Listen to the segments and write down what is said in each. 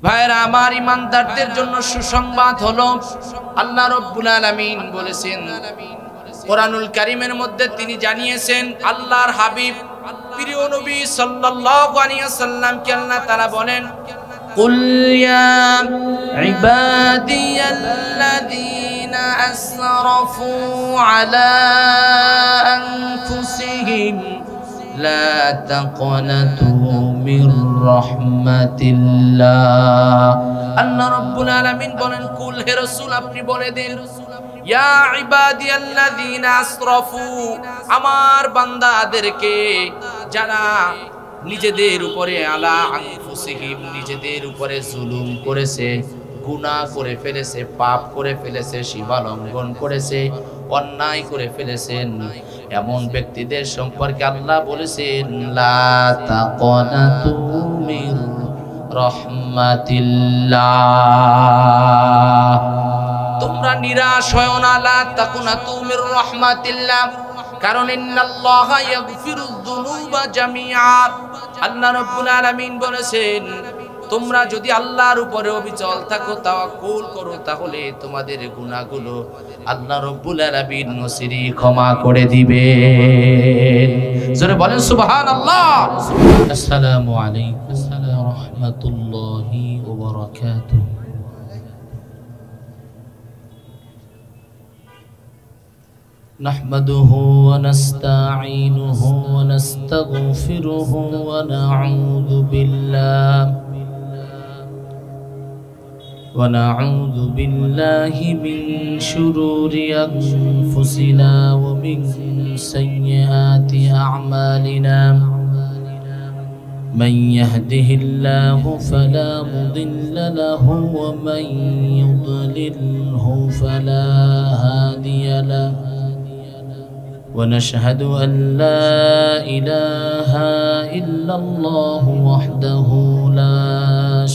ভাইরা আমার, ইমানদারদের জন্য সুসংবাদ হলো আল্লাহ রাব্বুল আলামিন বলেছেন কোরআনুল কারীমের মধ্যে তিনি জানিয়েছেন, আল্লাহর হাবিব প্রিয় নবী সাল্লাল্লাহু আলাইহি ওয়াসাল্লামকে আল্লাহ তাআলা বলেন, কুল ইয়া ইবাদিয়াল্লাযীনা আসরাফু আলা আনফুসিহিম লা তাকনাতু মির রাহমাতিল্লাহ। আল্লাহ রাব্বুল আলামিন বলেন, কুল হে রাসূল আপনি বলে দিন, ইয়া ইবাদিয়াল্লাযীনা আসরাফু, আমার বান্দাদেরকে যারা নিজেদের উপরে আলা আনফুসিহিম, নিজেদের উপরে জুলুম করেছে, গুনাহ করে ফেলেছে, পাপ করে ফেলেছে, সীমা লঙ্ঘন করেছে, অন্যায় করে ফেলেছেন, এমন ব্যক্তিদের সম্পর্কে আল্লাহ বলেছেন, লা তাকনাতু মির রাহমাতিল্লাহ, তোমরা নিরাশ হয়ো না, লা তাকনাতু মির রাহমাতিল্লাহ, কারণ ইন্নাল্লাহা ইয়াগফিরুয যুনুবা জামিআ। আল্লাহ রাব্বুল আলামিন বলেছেন, তোমরা যদি আল্লাহর উপরে অবিচল থাকো, তাওয়াক্কুল করো, তাহলে তোমাদের গুনাহগুলো আল্লাহ রাব্বুল আলামিন নসিরি ক্ষমা করে দিবেন। জোরে বলেন সুবহানাল্লাহ। আসসালামু আলাইকুম ওয়া রাহমাতুল্লাহি ওয়া বারাকাতুহু। نحمده ونستعينه ونستغفره ونعوذ بالله من شرور أنفسنا ومن سيئات أعمالنا، من يهده الله فلا مضل له ومن يضلله فلا هادي له، ونشهد أن لا إله إلا الله وحده لا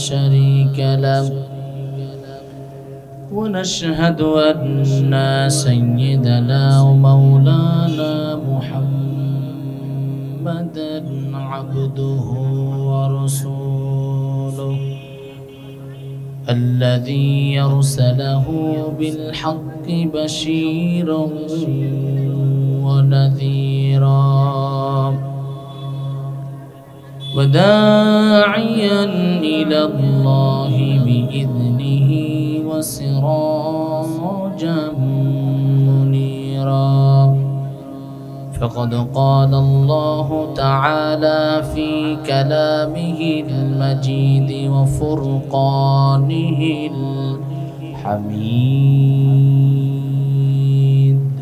شريك له، ونشهد أن سيدنا ومولانا محمدا عبده ورسوله الذي أرسله بالحق بشيرا ونذيرا وداعيا إلى الله بإذنه وسراجا منيرا. فقد قال الله تعالى في كلامه المجيد وفرقانه الحميد،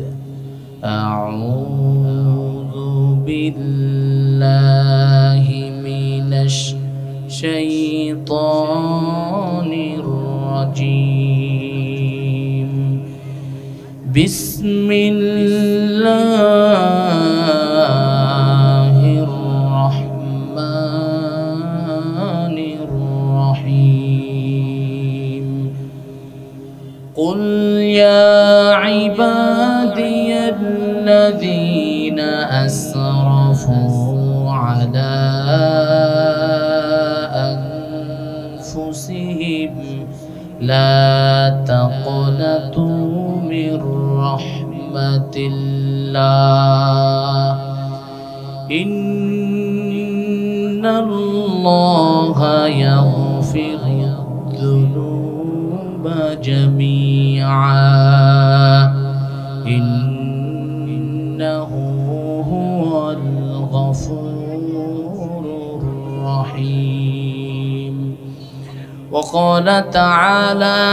أعوذ بالله من الشيطان الرجيم، بسم الله الرحمن الرحيم. قل يا عبادي الذين أسرفوا على أنفسهم لا تقنطوا من رحمة الله، إن الله يغفر الذنوب جميعا، إنه هو الغفور الرحيم. وقال تعالى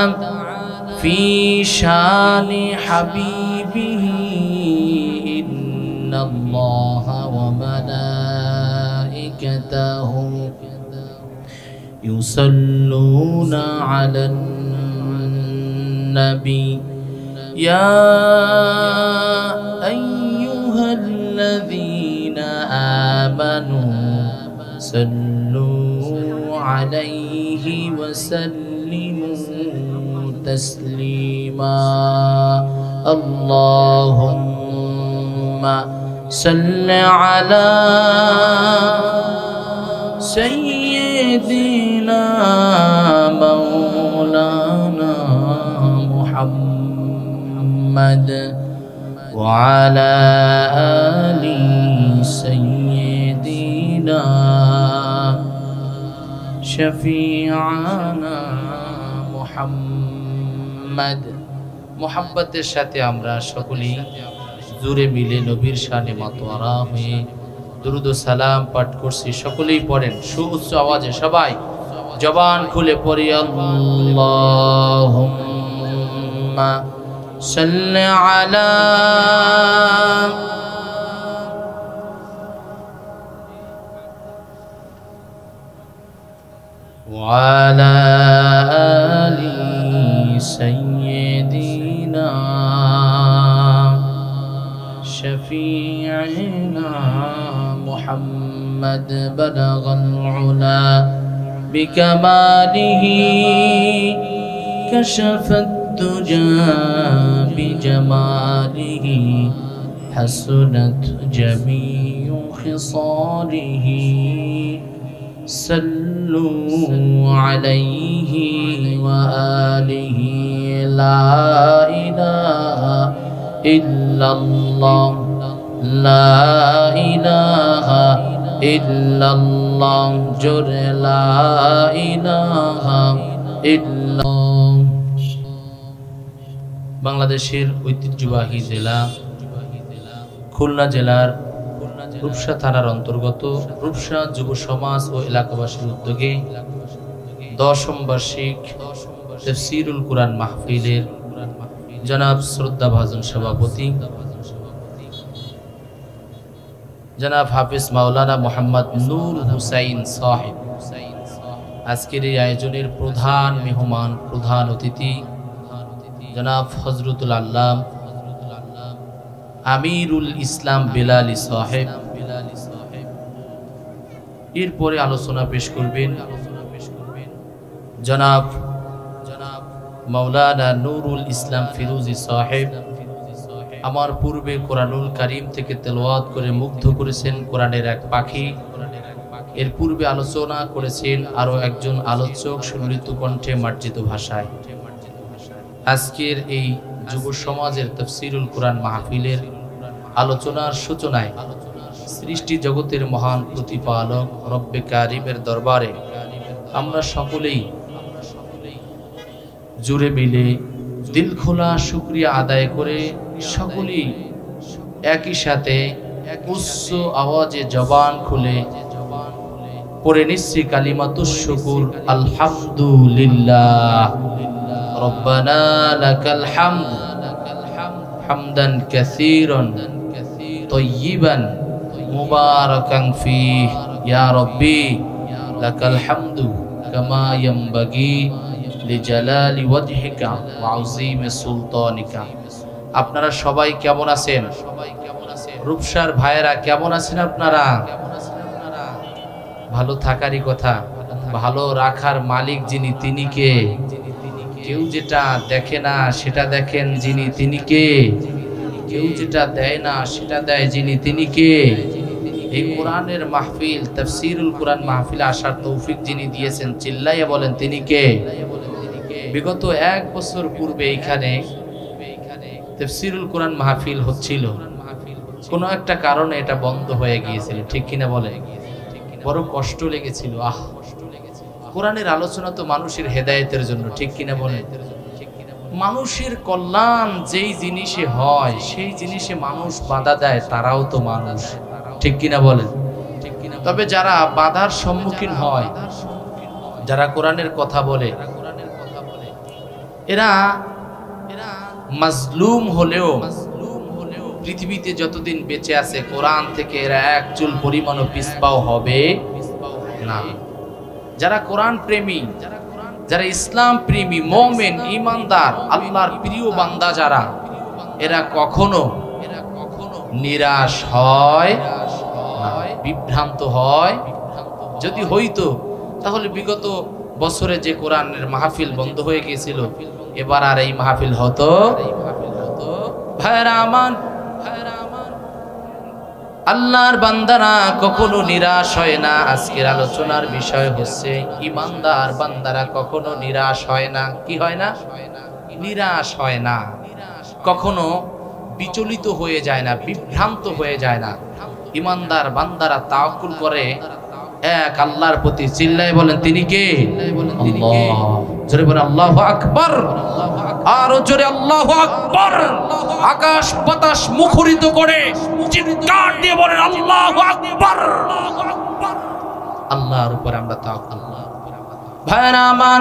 في شان حبيبه، إن الله وملائكته يصلون على النبي، يا أيها الذين آمنوا صلوا عليه وسلموا تسليما. اللهم صل على سيدنا وعلى آل سيدنا شفيعنا محمد মোহাব্বতের সাথে আমরা সকলেই জোরে মিলে নবীর শানে মাতোয়ারা হয়ে দুরুদ ও সালাম পাঠ করছি। সকলেই পড়েন সুউচ্চ আওয়াজে, সবাই জবান খুলে পড়ি আল্লাহুম্মা সাল্লি আলা وعلى آل سيدنا شفيعنا محمد بلغ العلا بكماله كشف الدجى بجماله حسنت جميع خصاله صلوا عليه وآله لا إله إلا الله لا إله إلا الله جر لا إله إلا الله। বাংলাদেশের ঐতিহ্যবাহী জেলা খুলনা জেলার রূপসা থানার অন্তর্গত রূপসা যুব সমাজ ও এলাকাবাসীর উদ্যোগে 10ম বার্ষিক তাফসীরুল কুরআন মাহফিলের জনাব শ্রদ্ধাভাজন সভাপতি জনাব হাফেজ মাওলানা মোহাম্মদ নূর হুসাইন সাহেব আজকের এই আয়োজনের প্রধান মেহমান, প্রধান অতিথি জনাব হযরতুল আল্লাম আমিরুল ইসলাম বেলালী সাহেব। এরপরে আলোচনা পেশ করবেন জনাব মাওলানা নুরুল ইসলাম ফিরোজী সাহেব। আমার পূর্বে কোরআনুল কারীম থেকে তেলাওয়াত করে মুগ্ধ করেছেন কোরআনের এক পাখি। এর পূর্বে আলোচনা করেছেন আরো একজন আলোচক সুললিত কণ্ঠে মার্জিত ভাষায়। আজকের এই যুব সমাজের তাফসীরুল কুরআন মাহফিলের আলোচনার সূচনায় সৃষ্টি জগতের মহান প্রতিপালক রব্বে কারিমের দরবারে আমরা সকলেই জুড়ে মিলে দিল খোলা শুকরিয়া আদায় করে সকলেই একই সাথে উচ্চ আওয়াজে জবান খুলে পড়ে নিচ্ছি কালিমাতুশ শুকুর আলহামদুলিল্লাহ। রব্বানা লাকাল হামদ হামদান কাসীরান তয়্যিবান মুবারাকান ফীহি ইয়া রাব্বি লাকাল হামদু কামা ইয়ানবাগি লিজালালি ওয়াজহিকা ওয়া আযীমি সুলতানিকা। আপনারা সবাই কেমন আছেন? রূপসার ভাইয়েরা কেমন আছেন আপনারা? ভালো থাকারই কথা। ভালো রাখার মালিক যিনি, তিনি কে? কেউ যেটা দেখে না সেটা দেখেন যিনি, তিনি কে? কেউ যেটা দেয় না সেটা দেয় যিনি, তিনি কে? এই কোরআনের মাহফিল তাফসীরুল কুরআন মাহফিলে আসার তৌফিক যিনি দিয়েছেন, চিল্লাইয়া বলেন তিনি কে? বিগত 1 বছর পূর্বে এখানে তাফসীরুল কুরআন মাহফিল হচ্ছিল, কোনো একটা কারণে এটা বন্ধ হয়ে গিয়েছিল, ঠিক কিনা বলে? বড় কষ্ট লেগেছিল। কোরআনের আলোচনা তো মানুষের হেদায়েতের জন্য, ঠিক কিনা বলে? মানুষের কল্যাণ যেই জিনিসে হয় সেই জিনিসে মানুষ বাধা দেয়, তারাও তো মানুষ, ঠিক কিনা বলেন? তবে যারা বাধার সম্মুখীন হয়, যারা কোরআনের কথা বলে, এরা মাজলুম হলেও পৃথিবীতে যতদিন বেঁচে আছে কোরআন থেকে এরা এক চুল পরিমাণও পিছপাও হবে না। যারা কোরআন প্রেমী, যারা ইসলাম প্রেমী, মুমিন, ঈমানদার, আল্লাহর প্রিয় বান্দা যারা, এরা কখনো নিরাশ হয় না, বিভ্রান্ত হয়। যদি হইতো তাহলে বিগত বছরে যে কোরআনের মাহফিল বন্ধ হয়ে গিয়েছিল, এবার আর এই মাহফিল হতো? ভাইরা আমার, আল্লাহর বান্দারা কখনো নিরাশ হয় না। আজকের আলোচনার বিষয় হচ্ছে ঈমানদার বান্দারা কখনো নিরাশ হয় না। কি হয় না? নিরাশ হয় না। কখনো বিচলিত হয়ে যায় না, বিভ্রান্ত হয়ে যায় না। ইমানদার বান্দারা তাওয়াক্কুল করে এক আল্লাহর প্রতি। চিল্লায় বলেন তিনি কে? আল্লাহ। জোরে বলেন আল্লাহু আকবার। আরো জোরে আল্লাহু আকবার। আকাশ বাতাস মুখরিত করে চিৎকার দিয়ে বলেন আল্লাহু আকবার। আল্লাহর উপর আমরা তাওয়াক্কুল। ভাইরা আমার,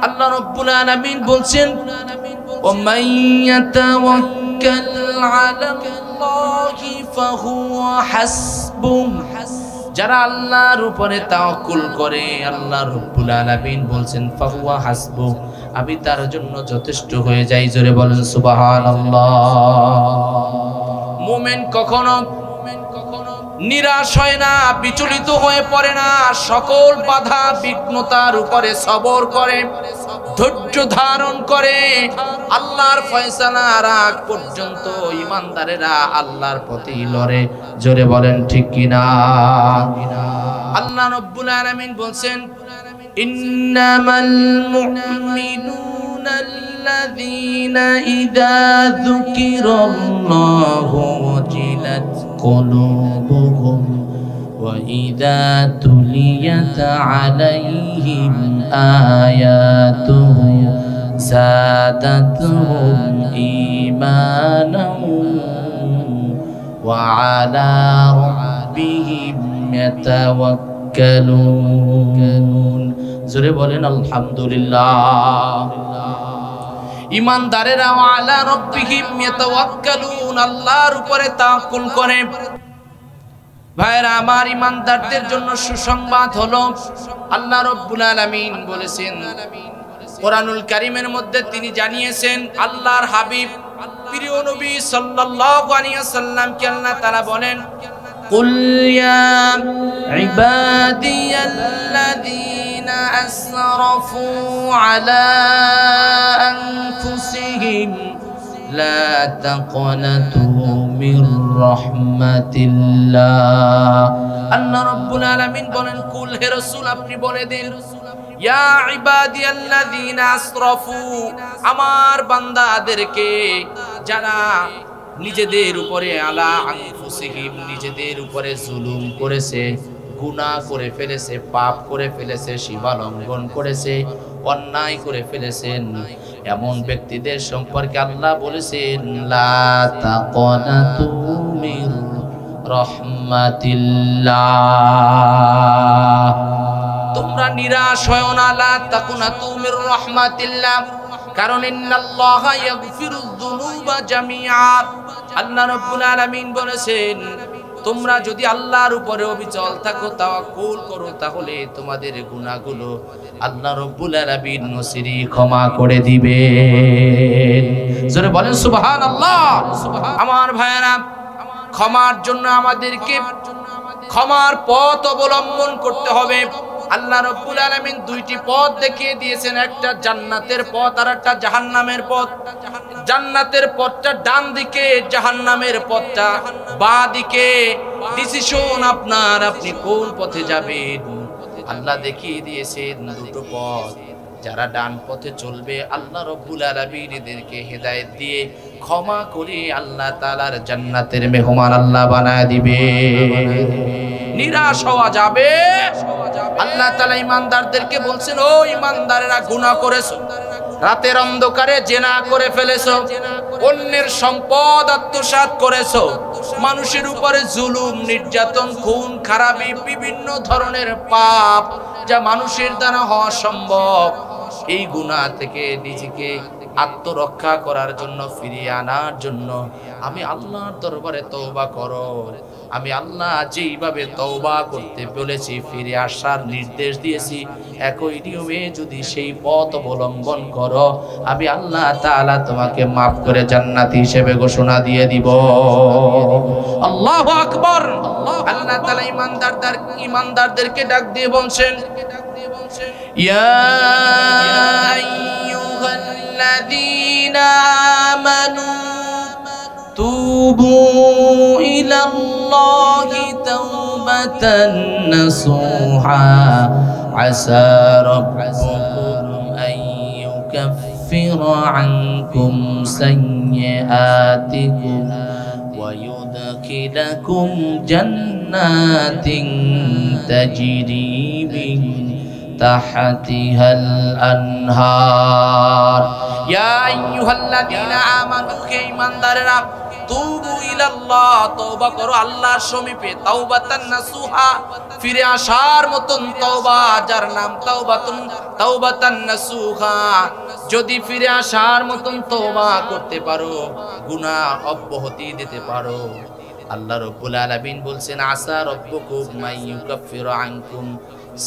আল্লাহ রাব্বুল আলামিন বলছেন وَمَن يَتَوَكَّلْ عَلَى اللَّهِ فَهُوَ حَسْبُهُ। যারা আল্লাহর উপরে তাওয়াক্কুল করে, আল্লাহ রাব্বুল আলামিন বলছেন ফাহুয়া হাসবুহ, আমি তার জন্য যথেষ্ট হয়ে যাই। জোরে বলেন সুবহানাল্লাহ। মুমিন কখনো নিরাশ হয় না, বিচলিত হয়ে পড়ে না, সকল বাধা বিঘ্নতার উপরে সবর করে, ধৈর্য ধারণ করে, আল্লাহর ফয়সালার আগ পর্যন্ত ইমানদারেরা আল্লাহর প্রতি লড়ে। জোরে বলেন ঠিক কিনা? আল্লাহ রাব্বুল আলামিন বলছেন ইন্নামাল মুমিনুনা আল্লাযীনা ইযা যুকিরাল্লাহু ওয়াজিলাত قلوبهم وإذا تليت عليهم آياته زادتهم إيمانا وعلى ربهم يتوكلون। জোরে বলেন আলহামদুলিল্লাহ। ইমানদারেরা আলা রাব্বিহিম ইয়াতাওয়াক্কালুন, আল্লাহর উপরে তাওয়াক্কুল করে। ভাইরা আমার, ইমানদারদের জন্য সুসংবাদ হলো আল্লাহ রাব্বুল আলামিন বলেছেন কোরআনুল কারীমের মধ্যে তিনি জানিয়েছেন, আল্লাহর হাবিব প্রিয় নবী সাল্লাল্লাহু আলাইহি ওয়াসাল্লামকে আল্লাহ তাআলা বলেন কুল ইয়া ইবাদিয়াল্লাযীনা আসরাফু আলা আনফুসিহিম লা তাকনাতু মির রাহমাতিল্লাহ। আল্লাহ রাব্বুল আলামিন বলেন কুল হে রাসূল আপনি বলে দিন ইয়া ইবাদিয়াল্লাযীনা আসরাফু, আমার বান্দাদেরকে যারা নিজেদের উপরে আলা আনফুসিহিম, নিজেদের উপরে জুলুম করেছে, গুনাহ করে ফেলেছে, পাপ করে ফেলেছে, সীমা লঙ্ঘন করেছে, অন্যায় করে ফেলেছেন, এমন ব্যক্তিদের সম্পর্কে আল্লাহ বলেছেন লা তাকনাতু মির রাহমাতিল্লাহ, তোমরা নিরাশ হয়ো না, লা তাকনাতু মির রাহমাতিল্লাহ, কারণ ইন্নাল্লাহা ইয়াগফিরুয যুনুবা জামিআ। আল্লাহ রাব্বুল আলামিন বলেছেন তোমরা যদি আল্লাহর উপরে অবিচল থাকো, তাওয়াক্কুল করো, তাহলে তোমাদের গুনাহগুলো আল্লাহ রাব্বুল আলামিন নসিরি ক্ষমা করে দিবেন। জোরে বলেন সুবহানাল্লাহ। আমার ভাইয়েরা, ক্ষমার জন্য আমাদেরকে ক্ষমার পথ অবলম্বন করতে হবে। আল্লাহ রাব্বুল আলামিন দুইটি পথ দেখিয়ে দিয়েছেন, একটা জান্নাতের পথ আর একটা জাহান্নামের পথ। জান্নাতের পথটা ডান দিকে, জাহান্নামের পথটা বাঁ দিকে। ডিসিশন আপনার, আপনি কোন পথে যাবেন আল্লাহ দেখিয়ে দিয়েছেন দুটো পথ। যারা ডান পথে চলবে আল্লাহ রাব্বুল আলামিন এদেরকে হেদায়েত দিয়ে ক্ষমা করে আল্লাহ তাআলার জান্নাতের মেহমান আল্লাহ বানায় দিবে। নিরাশ হওয়া যাবে। আল্লাহ তাআলা ইমানদারদেরকে বলছেন ও ইমানদারেরা, গুনাহ করেছো, রাতের অন্ধকারে জিনা করে ফেলেছো, অন্যের সম্পদ আত্মসাৎ করেছো, মানুষের উপরে জুলুম, নির্যাতন, খুন খারাপি, বিভিন্ন ধরনের পাপ যা মানুষের দ্বারা হওয়া সম্ভব, এই গুনাহ থেকে নিজেকে আত্মরক্ষা করার জন্য, ফিরিয়ে আনার জন্য আমি আল্লাহর দরবারে তওবা করো। আমি আল্লাহ যেইভাবে তওবা করতে বলেছি, ফিরে আসার নির্দেশ দিয়েছি, একই নিয়মে যদি সেই পথ অবলম্বন করো, আমি আল্লাহ তাআলা তোমাকে মাফ করে জান্নাতি হিসেবে ঘোষণা দিয়ে দিব। আল্লাহু আকবার। আল্লাহ তাআলা ইমানদারদেরকে ডাক দিয়ে বলছেন ইয়া আইয়ুহাল্লাযীনা আমানু توبوا إلى الله توبة نصوحا عسى ربكم أن يكفر عنكم سيئاتكم ويدخلكم جنات تجري من تحتها الأنهار يا أيها الذين آمنوا إيماندارরা তুবু ইলাল্লাহ তওবা করো আল্লাহর সমীপে তাওবাতান নাসুহা ফিরে আসার মতন তওবা যার নাম তাওবাতান নাসুহা যদি ফিরে আসার মতন তওবা করতে পারো গুনাহ অব্যাহতি দিতে পারো আল্লাহ রাব্বুল আলামিন বলছেন আসা রাব্বুকুম মাইয়ুকাফিরু আনকুম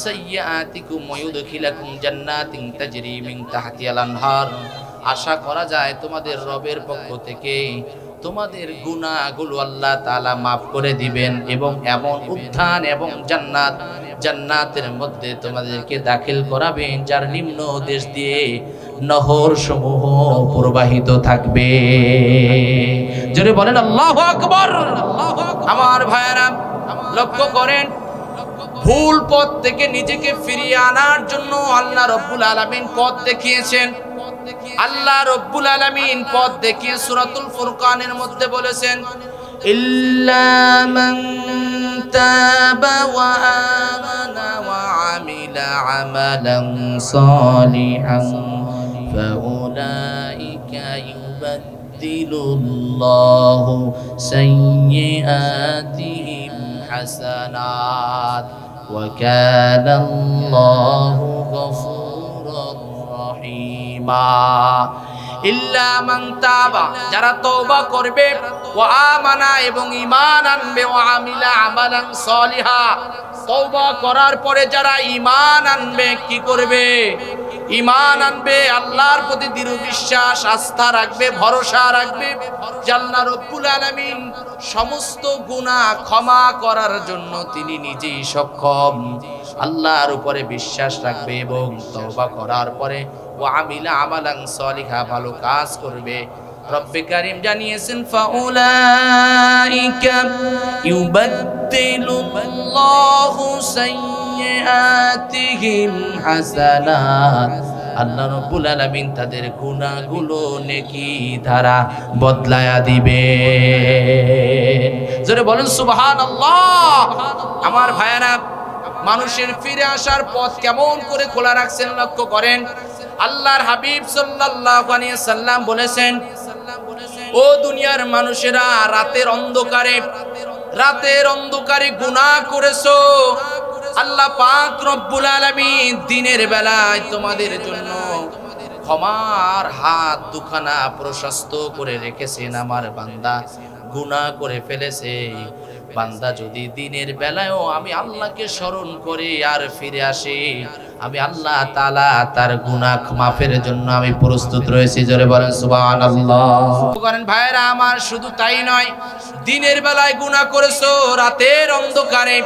সাইয়্যাতিকুম ওয়া ইউদখিলাকুম জান্নাতিন তাজরি মিন তাহতিহাল আনহার আশা করা যায় তোমাদের রবের পক্ষ থেকে তোমাদের গুনাহগুলো আল্লাহ তাআলা maaf করে দিবেন এবং এমন উত্থান এবং জান্নাতের মধ্যে তোমাদেরকে দাখিল করাবেন যার নিম্ন দেশ দিয়ে নহর সমূহ প্রবাহিত থাকবে জোরে বলেন আল্লাহু আকবার আমার ভাইরা লক্ষ্য করেন ভুল পথ থেকে নিজেকে ফিরিয়ে আনার জন্য আল্লাহ রাব্বুল আলামিন পথ দেখিয়েছেন আল্লাহ রাব্বুল আলামিন পথ দেখিয়ে সূরাতুল ফুরকানের মধ্যে বলেছেন ইল্লা মান তাবা ওয়া আমানা ওয়া আমিলা আমালান সালিহান ফাউলাইকা ইউবাদদিলুল্লাহু সাইয়্যাতিহিম হাসানাত ওয়া কানাল্লাহু গফুরুর রহিমা ইল্লা মান তাবা যারা তওবা করবে ওয়া আমানা এবং ঈমান আনবে ওয়া আমিলা আমালান সালিহা তওবা করার পরে যারা ঈমান আনবে কি করবে ঈমান আনবে আল্লাহর প্রতি দৃঢ় বিশ্বাস আস্থা রাখবে ভরসা রাখবে আল্লাহ রাব্বুল আলামিন সমস্ত গুনাহ ক্ষমা করার জন্য তিনি নিজেই সক্ষম আল্লাহর উপরে বিশ্বাস রাখবে এবং তওবা করার পরে ওয়া আমিলা আমালান সালিহা ভালো কাজ করবে রব্বে কারীম জানিয়েছেন ফাউলাইকা ইউবাদদিলুল্লাহু সাইয়্যাতিহিম হাসানাত আল্লাহ রাব্বুল আলামিন তাদের গুনাহগুলো নেকি দ্বারা বদলায়া দিবে জোরে বলেন সুবহানাল্লাহ আমার ভাইরা মানুষের ফিরে আসার পথ কেমন করে খোলা রাখছেন লক্ষ্য করেন আল্লাহর হাবিব সাল্লাল্লাহু আলাইহি সাল্লাম বলেছেন ও দুনিয়ার মানুষেরা রাতের অন্ধকারে গুনাহ করেছো আল্লাহ পাক রব্বুল আলামিন দিনের বেলায় তোমাদের জন্য ক্ষমার হাত দুখানা প্রশস্ত করে রেখেছেন আমার বান্দা গুনাহ করে ফেলেছে বান্দা যদি দিনের বেলায়ও আমি আল্লাহকে স্মরণ করে আর ফিরে আসি আমি আল্লাহ তাআলা তার গুনাহ মাফের জন্য আমি প্রস্তুত রয়েছি জোরে বলেন সুবহানাল্লাহ করেন ভাইরা আমার শুধু তাই নয় দিনের বেলায় গুনাহ করেছো রাতের অন্ধকারে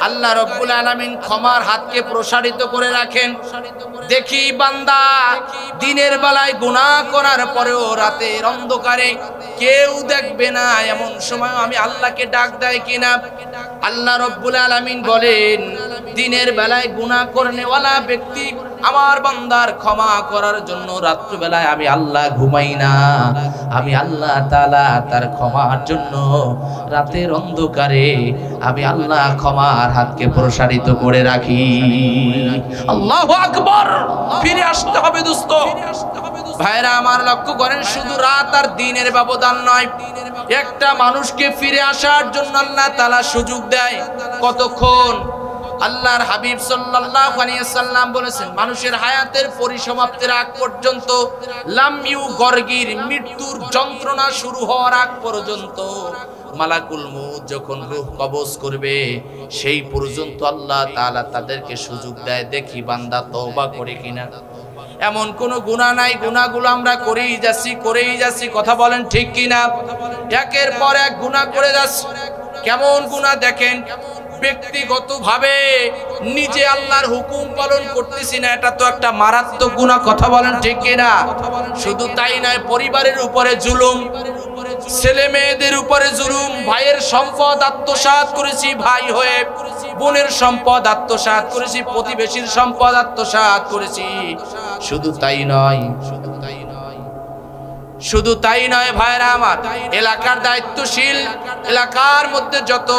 আল্লাহ রাব্বুল আলামিন ক্ষমার হাতকে প্রসারিত করে রাখেন দেখি বান্দা দিনের বেলায় গুনাহ করার পরেও রাতের অন্ধকারে কেউ দেখবে না এমন সময় আমি আল্লাহকে ডাক দেয় কিনা আল্লাহ রাব্বুল আলামিন বলেন দিনের বেলায় গুনাহ করনেওয়ালা ব্যক্তি আমার বান্দার ক্ষমা করার জন্য রাত্রি বেলায় আমি আল্লাহ ঘুমাই না আমি আল্লাহ তাআলা তার ক্ষমার জন্য রাতের অন্ধকারে আমি আল্লাহ ক্ষমার হাতকে প্রসারিত করে রাখি আল্লাহু আকবার ফিরে আসতে হবে দোস্ত ভাইরা আমার লক্ষ্য করেন শুধু রাত আর দিনের ব্যবধান নয় একটা মানুষকে ফিরে আসার জন্য আল্লাহ তাআলা সুযোগ দেয় কতক্ষণ আল্লাহর হাবিব সাল্লাল্লাহু আলাইহি সাল্লাম বলেছেন মানুষের হায়াতের পরিসমাপ্তির আগ পর্যন্ত লামিউ গর্গির মৃত্যুর যন্ত্রণা শুরু হওয়ার আগ পর্যন্ত মালাকুল মউত যখন রূহ কবজ করবে সেই পর্যন্ত আল্লাহ তাআলা তাদেরকে সুযোগ দেয় দেখি বান্দা তওবা করে কিনা এমন কোন গুনাহ নাই গুনাহগুলো আমরা করেই যাচ্ছি কথা বলেন ঠিক কিনা একের পর এক গুনাহ করে যাচ্ছি কেমন গুনাহ দেখেন ব্যক্তিগতভাবে নিজে আল্লাহর হুকুম পালন করতেছি না এটা তো একটা মারাত্মক গুনাহ কথা বলেন ঠিক কিনা শুধু তাই নয় পরিবারের উপরে জুলুম ছেলে মেয়েদের উপরে জুলুম ভাইয়ের সম্পদ আত্মসাৎ করেছি ভাই হয়ে বোনের সম্পদ আত্মসাৎ করেছি প্রতিবেশীর সম্পদ আত্মসাৎ করেছি শুধু তাই নয় শুধু তাই নয় ভাইরা আমার, এলাকার দায়িত্বশীল, এলাকার মধ্যে যত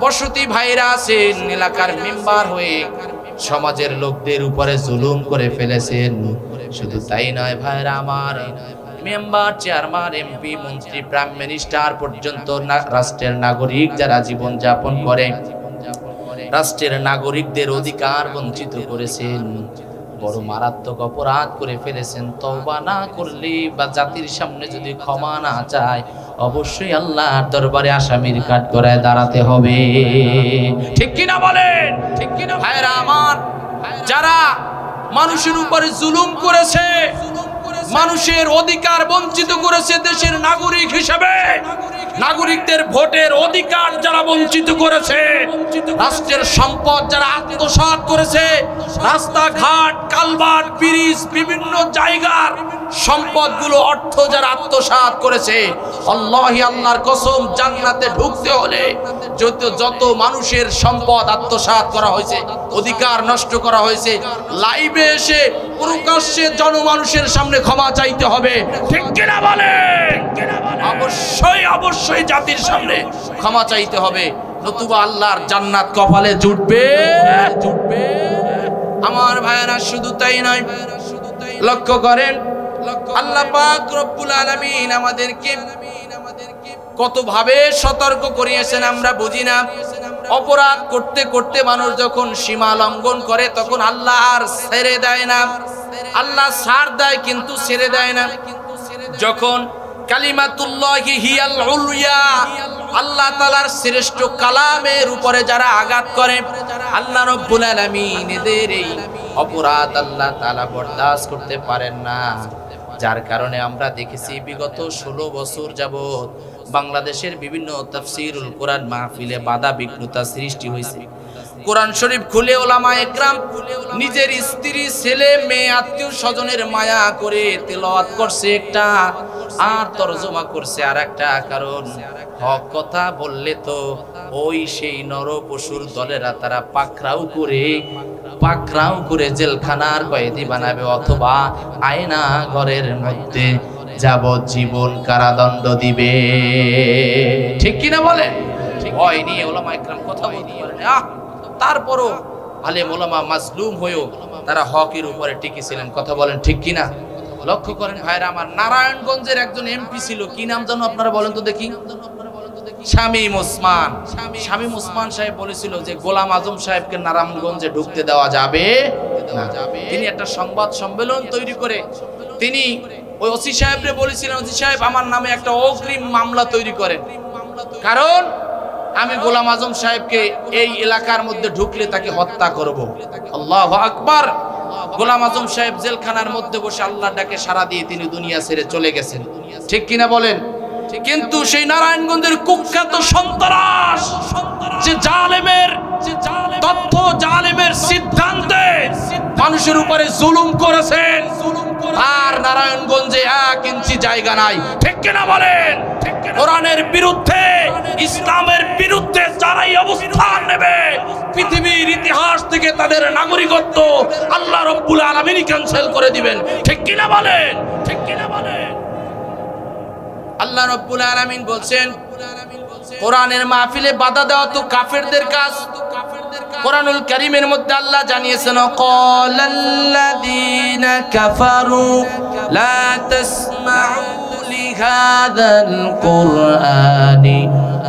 বসতি ভাইরা আছেন, এলাকার মেম্বার হয়ে সমাজের লোকদের উপরে জুলুম করে ফেলেছেন। শুধু তাই নয় ভাইরা আমার, মেম্বার, চেয়ারম্যান, এমপি, মন্ত্রী, প্রাইম মিনিস্টার পর্যন্ত রাষ্ট্রের নাগরিক যারা জীবন যাপন করে, রাষ্ট্রের নাগরিকদের অধিকার বঞ্চিত করেছেন, বড় মারাত্মক অপরাধ করে ফেলেছেন। তওবা না করলে বা জাতির সামনে যদি ক্ষমা না চায়, অবশ্যই আল্লাহর দরবারে আসামির কাঠগড়ায় দাঁড়াতে হবে। ঠিক কিনা বলেন? ঠিক কিনা ভাইরা আমার? যারা মানুষের উপরে জুলুম করেছে, মানুষের অধিকার বঞ্চিত করেছে, দেশের নাগরিক হিসেবে নাগরিকদের ভোটের অধিকার যারা বঞ্চিত করেছে, রাষ্ট্রের সম্পদ যারা আত্মসাৎ করেছে, রাস্তাঘাট, কালভার্ট, ব্রিজ, বিভিন্ন জায়গার সম্পদগুলো, অর্থ যারা আত্মসাৎ করেছে, আল্লাহি আল্লাহর কসম, জান্নাতে ঢুকতে হলে যত মানুষের সম্পদ আত্মসাৎ করা হয়েছে, অধিকার নষ্ট করা হয়েছে, লাইভে এসে প্রকাশ্যে জনমানুষের সামনে ক্ষমা চাইতে হবে। ঠিক কিনা বলেন? অবশ্যই অবশ্যই জাতির সামনে ক্ষমা চাইতে হবে, নতুবা আল্লাহর জান্নাত কপালে জুটবে জুটবে। আমার ভাইয়েরা, শুধু তাই নয়, লক্ষ্য করেন আল্লাহ পাক রব্বুল আলামিন আমাদেরকে কত ভাবে সতর্ক করিয়েছেন আমরা বুঝি না। অপরাধ করতে করতে মানুষ যখন সীমা লঙ্ঘন করে, তখন আল্লাহ আর ছেড়ে দেয় না। আল্লাহ ছাড় দেয় কিন্তু ছেড়ে দেয় না। যখন কালিমাতুল্লাহি হিয়াল উলিয়া, আল্লাহ তাআলার শ্রেষ্ঠ কালামের উপরে যারা আঘাত করে, আল্লাহ রাব্বুল আলামিন এদের এই অপরাধ আল্লাহ তাআলা বরদাস্ত করতে পারেন না। যার কারণে আমরা দেখেছি বিগত 16 বছর যাবত বাংলাদেশের বিভিন্ন তাফসীরুল কোরআন মাহফিলে বাধা বিঘ্নতা সৃষ্টি হয়েছে। কোরআন শরীফ খুলে ওলামা একরাম নিজের স্ত্রী, ছেলে, মেয়ে, আত্মীয় স্বজনের মায়া করে তেলাওয়াত করছে একটা, আর তরজমা করছে আর একটা। কারণ হক কথা বললে তো ওই সেই নর পশুর দলেরা তারা পাকড়াও করে জেলখানার কয়েদি বানাবে, অথবা আয়না ঘরের মধ্যে যাবজ্জীবন কারাদণ্ড দিবে। ঠিক কিনা বলে? ভয় নিয়ে ওলামা একরাম কথা বলতে পারে না। তারপরও আলেম ওলামা মাজলুম হয়েও তারা হকের উপরে টিকেছিলেন। কথা বলেন ঠিক কিনা? লক্ষ্য করেন ভাইরা আমার, নারায়ণগঞ্জের একজন এমপি ছিল, কি নাম জানো আপনারা বলেন তো দেখি? শামীম ওসমান। শামীম ওসমান সাহেব বলেছিল যে গোলাম আজম সাহেবকে নারায়ণগঞ্জে ঢুকতে দেওয়া যাবে না। তিনি একটা সংবাদ সম্মেলন তৈরি করে তিনি ওই ওসি সাহেবরে বলেছিলেন, ওসি সাহেব আমার নামে একটা অগ্রিম মামলা তৈরি করেন, কারণ আমি গোলাম আজম সাহেবকে এই এলাকার মধ্যে ঢুকলে তাকে হত্যা করব। আল্লাহু আকবার। গোলাম আজম সাহেব জেলখানার মধ্যে বসে আল্লাহর ডাকে সাড়া দিয়ে তিনি দুনিয়া ছেড়ে চলে গেছেন। ঠিক কিনা বলেন? কিন্তু সেই নারায়ণগঞ্জের কুখ্যাত সন্ত্রাস, যে জালেমের তথ্য, জালেমের সিদ্ধান্তে মানুষের উপরে জুলুম করেছেন, আর নারায়ণগঞ্জে 1 ইঞ্চি জায়গা নাই। ঠিক কিনা বলেন? কোরআনের বিরুদ্ধে, ইসলামের বিরুদ্ধে যারাই অবস্থান নেবে, পৃথিবীর ইতিহাস থেকে তাদের নাগরিকত্ব আল্লাহ রাব্বুল আলামিন ক্যান্সেল করে দিবেন। ঠিক কিনা বলেন? ঠিক কিনা বলেন? আল্লাহ রাব্বুল আলামিন বলছেন, কোরআনের মাহফিলে বাধা দেওয়া তো কাফেরদের কাজ। কোরআনুল কারীমের মধ্যে আল্লাহ জানিয়েছেন, ক্বালাল্লাযীনা কাফারু লা তাসমাউ লিহাযাল কুরআনি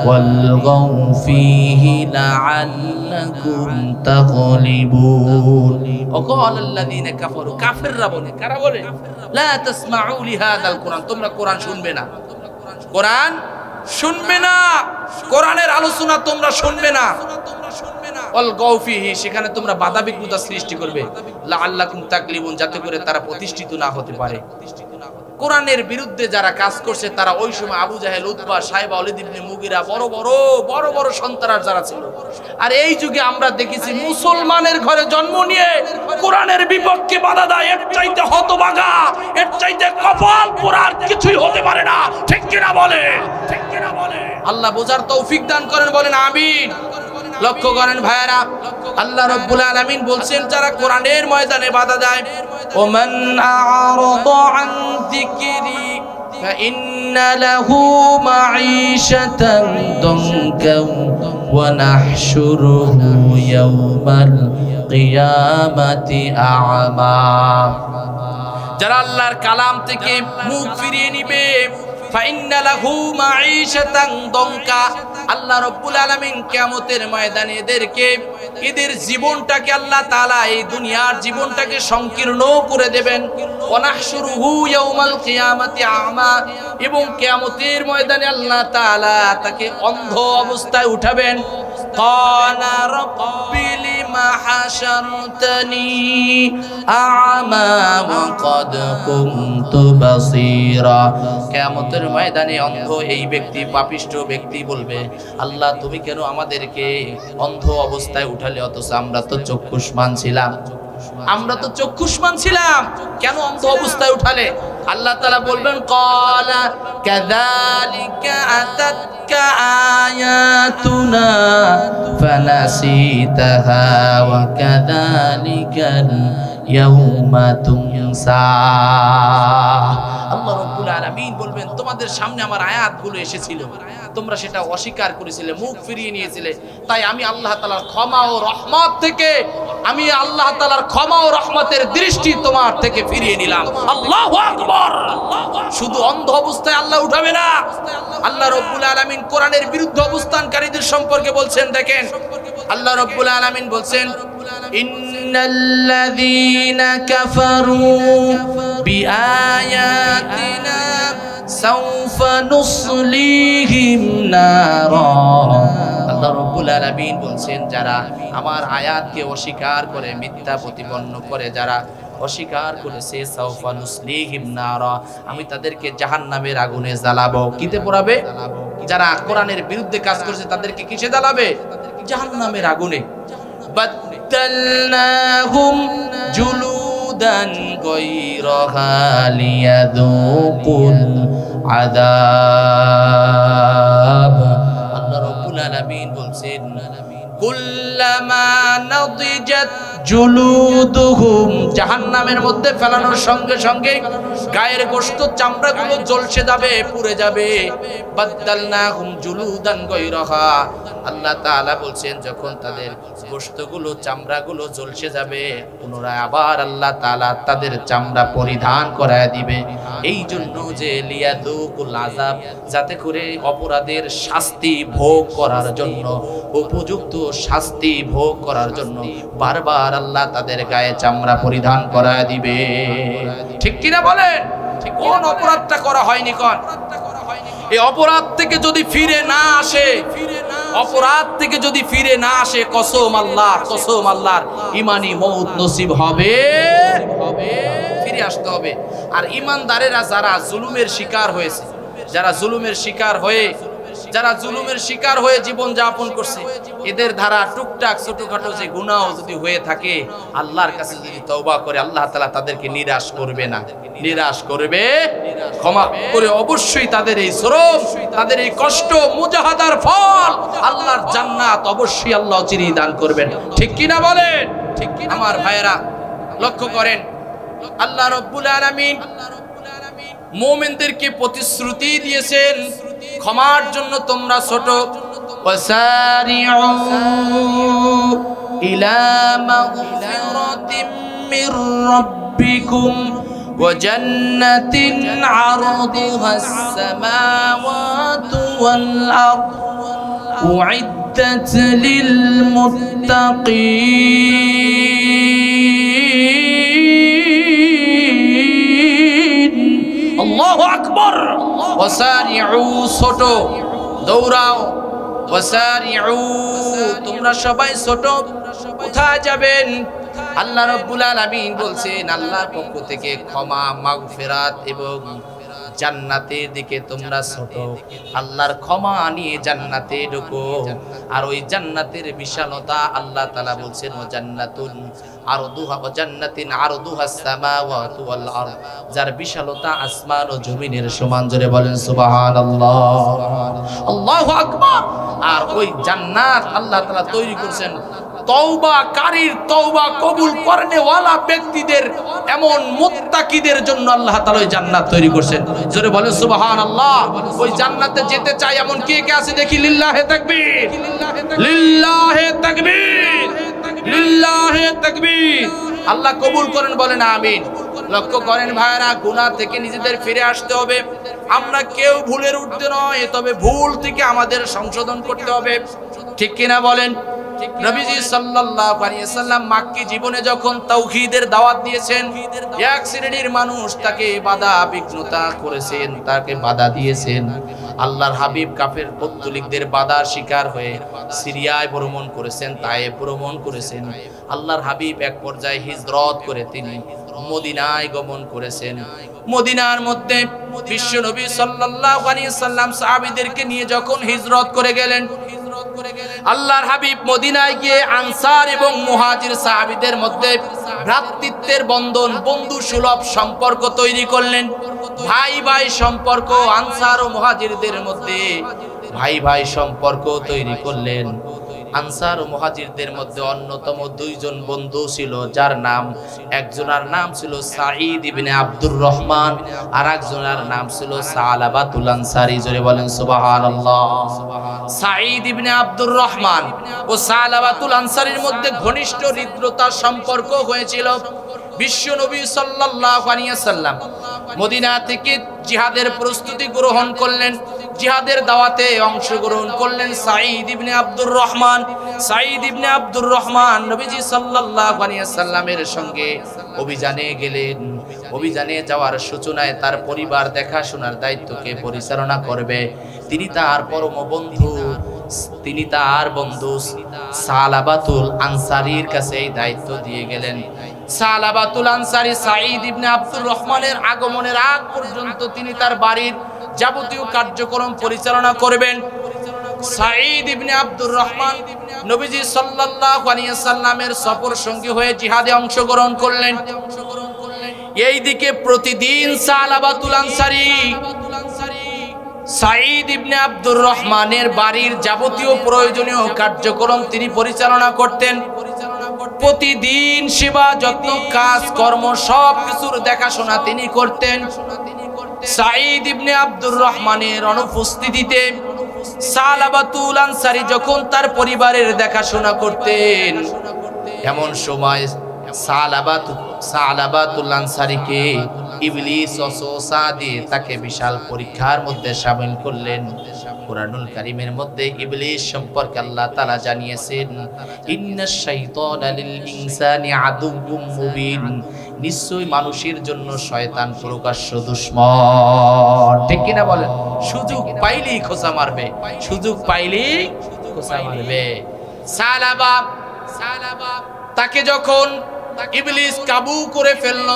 ওয়ালগাউ ফীহি লাআল্লাকুম তাগলিবুন। ক্বালাল্লাযীনা কাফারু, কাফেররা বলে, কারা বলে? লা তাসমাউ লিহাযাল কুরআন, তোমরা কোরআন শুনবে না, কোরআন শুনবে না, কোরআনের আলোচনা তোমরা শুনবে না। অল গৌফিহি, সেখানে তোমরা বাধা বিঘ্নতা সৃষ্টি করবে। লাআল্লাকুম তাগলিবুন, যাতে করে তারা প্রতিষ্ঠিত না হতে পারে। কোরআনের বিরুদ্ধে যারা কাজ করছে তারা ওই সময় আবু জাহেল, উতবা, সাইবা, ওয়ালিদ ইবনে মুগিরা, বড় বড় সন্ত্রাস যারা ছিল। আর এই যুগে আমরা দেখেছি মুসলমানের ঘরে জন্ম নিয়ে কোরআনের বিপক্ষে বাধা দেয়, এর চাইতে হতভাগা, এর চাইতে কপাল পোড়ার কিছুই হতে পারে না। ঠিক কিনা বলে? ঠিক কিনা বলে? আল্লাহ বোঝার তৌফিক দান করেন, বলেন আমিন। লক্ষ্য করেন ভাইরা, আল্লাহ রাব্বুল আলামিন বলছেন যারা কোরআনের ময়দানে বাধা দেয়, ওমান আ'রাদা আন যিকরি فإن له معيشة ضنكا ونحشره يوم القيامة أعمى যারা আল্লাহর কালাম থেকে মুখ ফিরিয়ে নিবে ফাইন্না লাহু মাঈশাতান দঙ্কা আল্লাহ রাব্বুল আলামিন কিয়ামতের ময়দানে এদের জীবনটাকে আল্লাহ তাআলা এই দুনিয়ার জীবনটাকে সংকীর্ণ করে দেবেন ওয়ানাহশুরুহু ইয়াউমাল কিয়ামাতি আমা এবং কিয়ামতের ময়দানে আল্লাহ তাআলা তাকে অন্ধ অবস্থায় উঠাবেন ক্বালা রাব্বি লিমা হাশারতানি আ'মা ওয়া ক্বাদ কুনতু বাসীরা কিয়ামতের ময়দানে অন্ধ এই ব্যক্তি পাপিষ্ঠ ব্যক্তি বলবে আল্লাহ তুমি কেন আমাদেরকে অন্ধ অবস্থায় উঠালে অথচ আমরা তো চক্ষুষ্মান ছিলাম কেন অন্ধ অবস্থায় উঠালে আল্লাহ তাআলা বলবেন ক্বালা কাযালিকা আতাতকা আয়াতুনা ফানাসিতাহা ওয়া কাযালিকাল ইয়াউমা তুনসা আল্লাহ রাব্বুল আলামিন বলবেন তোমাদের সামনে আমার আয়াতগুলো এসেছিল তোমরা সেটা অস্বীকার করেছিলে মুখ ফিরিয়ে নিয়েছিলে তাই আমি আল্লাহ তাআলার ক্ষমা ও রহমত থেকে আমি আল্লাহ তাআলার ক্ষমা ও রহমতের দৃষ্টি তোমার থেকে ফিরিয়ে নিলাম আল্লাহু আকবার শুধু অন্ধ অবস্থায় আল্লাহ উঠাবে না আল্লাহ রাব্বুল আলামিন কোরআনের বিরুদ্ধে অবস্থানকারীদের সম্পর্কে বলছেন দেখেন আল্লাহ রাব্বুল আলামিন বলছেন ইন্নাল্লাযীনা কাফারু বিআয়াতিনা সাউফা নুসলিহিম নারা আল্লাহ রাব্বুল আলামিন বলছেন যারা আমার আয়াতকে অস্বীকার করে মিথ্যা প্রতিপন্ন করে যারা অস্বীকার করেছে সাউফা নুসলিহিম নারা আমি তাদেরকে জাহান্নামের আগুনে জ্বালাবো কিতে পোড়াবে যারা কোরআনের বিরুদ্ধে কাজ করেছে তাদেরকে কিসে জ্বালাবে জাহান্নামের আগুনে বাদদালনাহুম জুলুদান গায়রাহা লিয়াযুকুল আযাব আল্লাহ রাব্বুল আলামিন বলছেন কুল্লামা নাদিজাত জুলুদুহুম জাহান্নামের মধ্যে ফেলানোর সঙ্গে সঙ্গে গায়ের গোশত চামড়াগুলো জ্বলসে যাবে পুড়ে যাবে বাদদালনাহুম জুলুদান গায়রাহা আল্লাহ তাআলা বলছেন যখন তাদের গোশতগুলো চামড়াগুলো জ্বলসে যাবে পুনরায় আবার আল্লাহ তাআলা তাদের চামড়া পরিধান করায় দিবে এই জন্য যে লিয়াযুকুল আযাব যাতে করে অপরাধের শাস্তি ভোগ করার জন্য উপযুক্ত শাস্তি ভোগ করার জন্য বারবার আল্লাহ তাদের গায়ে চামড়া পরিধান করায় দিবে ঠিক কি না বলেন কোন অপরাধটা করা হয়নি কোন এই অপরাধ থেকে যদি ফিরে না আসে কসম আল্লাহর ঈমানি মউত নসিব হবে ফিরে আসতে হবে আর ঈমানদারেরা যারা জুলুমের শিকার হয়ে জীবন যাপন করছে এদের ধারা টুকটাক ছোটখাটো যে গুনাহ যদি হয়ে থাকে আল্লাহর কাছে যদি তওবা করে আল্লাহ তাআলা তাদেরকে নিরাশ করবে ক্ষমা করে অবশ্যই তাদের এই শ্রম তাদের এই কষ্ট মুজাহাদার ফল আল্লাহর জান্নাত অবশ্যই আল্লাহ চিনি দান করবেন ঠিক কি না বলেন ঠিক কি আমার ভাইয়েরা লক্ষ্য করেন আল্লাহ রাব্বুল আলামিন মুমিনদেরকে প্রতিশ্রুতি দিয়েছেন ক্ষমার জন্য তোমরা ছোট ওয়াসারিউ ইলা মাগফিরাতিম মির রাব্বিকুম ওয়া জান্নাতিন আরদুহাস সামাওয়াতু ওয়াল আরদ উইদ্দাত লিল মুত্তাকিন আল্লাহু আকবার ওয়াসারিউ ছোট দৌড়াও ওয়াসারিউ তোমরা সবাই ছোট কোথায় যাবেন আল্লাহ রাব্বুল আলামিন বলছেন আল্লাহর পক্ষ থেকে ক্ষমা মাগফিরাত এবং জান্নাতের দিকে তোমরা ছোট আল্লাহর ক্ষমা নিয়ে জান্নাতে ঢোকো আর ওই জান্নাতের বিশালতা আল্লাহ তাআলা বলছেন ও জান্নাতুন আরদুহা ও জান্নাতিন আরদুহাস সামাওয়াতু ওয়াল আরদ যার বিশালতা আসমান ও জমিনের সমান জোরে বলেন সুবহানাল্লাহ আল্লাহু আকবার আর ওই জান্নাত আল্লাহ তাআলা তৈরি করেছেন তওবাকারীর তওবা কবুল করনেওয়ালা ব্যক্তিদের, এমন মুত্তাকিদের জন্য আল্লাহ তাআলা ওই জান্নাত তৈরি করছেন। জোরে বলেন সুবহানাল্লাহ। ওই জান্নাতে যেতে চাই এমন কে কে আছে দেখি? লিল্লাহে তাকবীর, লিল্লাহে তাকবীর, লিল্লাহে তাকবীর। আল্লাহ কবুল করেন, বলেন আমিন। লক্ষ্য করেন ভাইরা, গুনাহ থেকে নিজেদের ফিরে আসতে হবে। আমরা কেউ ভুলের ঊর্ধ্বে নয়, তবে ভুল থেকে আমাদের সংশোধন করতে হবে, ঠিক কিনা বলেন? নবীজি সাল্লাল্লাহু আলাইহি ওয়াসাল্লাম মক্কি জীবনে যখন তাওহীদের দাওয়াত দিয়েছেন, এক শ্রেণীর মানুষ তাকে বাধা বিঘ্নতা করেছেন, তাকে বাধা দিয়েছেন। আল্লাহর হাবিব কাফের পৌত্তলিকদের বাধার শিকার হয়ে সিরিয়ায় ভ্রমণ করেছেন, তায়েফ ভ্রমণ করেছেন। আল্লাহর হাবিব এক পর্যায়ে হিজরত করে তিনি মদিনায় গমন করেছেন। মদিনার মধ্যে বিশ্ব নবী সাল্লাল্লাহু আলাইহি ওয়াসাল্লাম সাহাবীদেরকে নিয়ে যখন হিজরত করে গেলেন, আল্লাহর হাবিব মদিনায় গিয়ে আনসার এবং মুহাজির সাহাবীদের মধ্যে ভ্রাতৃত্বের বন্ধন, বন্ধু সুলভ সম্পর্ক তৈরি করলেন। ভাই ভাই সম্পর্ক, আনসার ও মুহাজিরদের মধ্যে ভাই ভাই সম্পর্ক তৈরি করলেন। আনসার ও মুহাজিরদের মধ্যে অন্যতম দুইজন বন্ধু ছিল, যার নাম, একজনের নাম ছিল সাঈদ ইবনে আব্দুর রহমান, আর একজনের নাম ছিল সালাবাতুল আনসারী। জোরে বলেন সুবহানাল্লাহ। সাঈদ ইবনে আব্দুর রহমান ও সালাবাতুল আনসারীর মধ্যে ঘনিষ্ঠ হৃদ্রতার সম্পর্ক হয়েছিল। বিশ্ব নবী সাল্লাল্লাহু আলাইহি ওয়াসাল্লাম মদিনা থেকে জিহাদের প্রস্তুতি গ্রহণ করলেন, জিহাদের দাওয়াতে অংশগ্রহণ করলেন সাঈদ ইবনে আব্দুর রহমান। সাঈদ ইবনে আব্দুর রহমান নবীজি সাল্লাল্লাহু আলাইহি ওয়াসাল্লামের সঙ্গে অভিযানে গেলেন। অভিযানে যাওয়ার সূচনায় তার পরিবার দেখাশোনার দায়িত্বকে পরিচালনা করবে। তিনি তার পরম বন্ধু, তিনি তার বন্ধু সালাবাতুল আনসারীর কাছে এই দায়িত্ব দিয়ে গেলেন। সালাবাতুল আনসারী সাঈদ ইবনে আব্দুর রহমানের আগমনের আগ পর্যন্ত তিনি তার বাড়ির যাবতীয় কার্যক্রম পরিচালনা করবেন। সাঈদ ইবনে আব্দুর রহমান নবীজি সাল্লাল্লাহু আলাইহি ওয়াসাল্লামের সফর সঙ্গী হয়ে জিহাদে অংশগ্রহণ করলেন। এইদিকে প্রতিদিন সালাবাতুল আনসারী সাঈদ ইবনে আব্দুর রহমানের বাড়ির যাবতীয় প্রয়োজনীয় কার্যক্রম তিনি পরিচালনা করতেন। প্রতিদিন সেবা যত্ন কাজ কর্ম সব কিছুর দেখাশোনা তিনি করতেন। সাঈদ ইবনে আব্দুর রহমানের অনুপস্থিতিতে সালাবাতুল আনসারী যখন তার পরিবারের দেখাশোনা করতেন, এমন সময় সালাবাতুল আনসারীকে ইবলিস ওয়াসওয়াসা দিয়ে তাকে বিশাল পরীক্ষার মধ্যে শামিল করলেন। কুরআনুল কারীমের মধ্যে ইবলিস সম্পর্কে আল্লাহ তাআলা জানিয়েছেন, ইন্নাশ শাইতানা লিল ইনসানি আদুউম মুবিন, নিশ্চয়ই মানুষের জন্য শয়তান প্রকাশ্য দুশমন। ঠিক কিনা বলেন? সুযোগ পাইলেই খোঁচা মারবে, সুযোগ পাইলেই খোঁচা মারবে। সালাবা তাকে যখন ইবলিস কাবু করে ফেলল,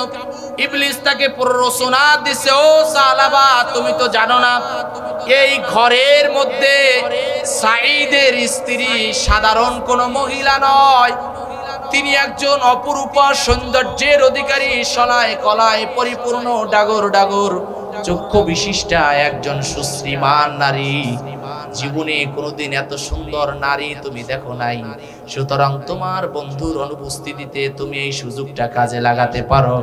ইবলিস তাকে প্ররোচনা দিছে, ও সালাবা তুমি তো জানো না এই ঘরের মধ্যে সাঈদের স্ত্রী সাধারণ কোনো মহিলা নয়, তিনি একজন অপরূপা সৌন্দর্যের অধিকারী, সলায় কলায় পরিপূর্ণ, ডাগর ডাগর চক্ষু বিশিষ্টা একজন সুশ্রীমান নারী। জীবনে কোনোদিন এত সুন্দর নারী তুমি দেখো নাই। সুতরাং তোমার বন্ধুর অনুপস্থিতিতে তুমি এই সুযোগটা কাজে লাগাতে পারো।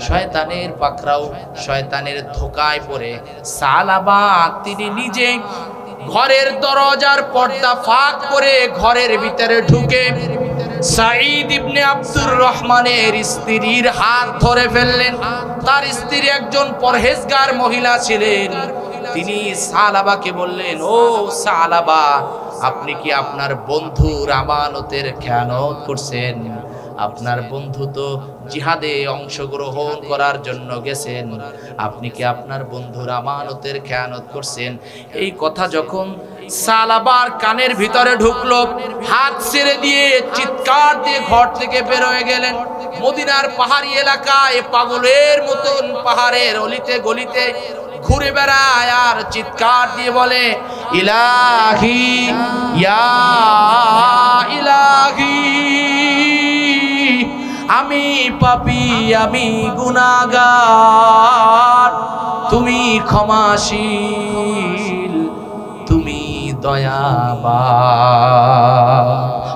শয়তানের পাকড়াও, শয়তানের ধোকায় পড়ে সালাবা তিনি নিজে ঘরের দরজার পর্দা ফাঁক করে ঘরের ভিতরে ঢুকে সাঈদ ইবনে আব্দুর রহমানের স্ত্রীর হাত ধরে ফেললেন। তার স্ত্রী একজন পরহেজগার মহিলা ছিলেন। তিনি সালাবাকে বললেন, ও সালাবা আপনি কি আপনার বন্ধুর আমানতের খেয়ানত করছেন? আপনার বন্ধু তো জিহাদে অংশগ্রহণ করার জন্য গেছেন, আপনি কি আপনার বন্ধুর আমানতের খেয়ানত করছেন? এই কথা যখন সালাবার কানের ভিতরে ঢুকলো, হাত ছেড়ে দিয়ে চিৎকার দিয়ে ঘর থেকে বের হয়ে গেলেন। মদিনার পাহাড়ি এলাকায় পাগলের মতন পাহাড়ের অলিতে গলিতে ঘুরে বেড়ায় আর চিৎকার দিয়ে বলে, ইলাহি ইয়া ইলাহি, আমি পাপী, আমি গুনাহগার, তুমি ক্ষমাশীল, তুমি দয়াবান।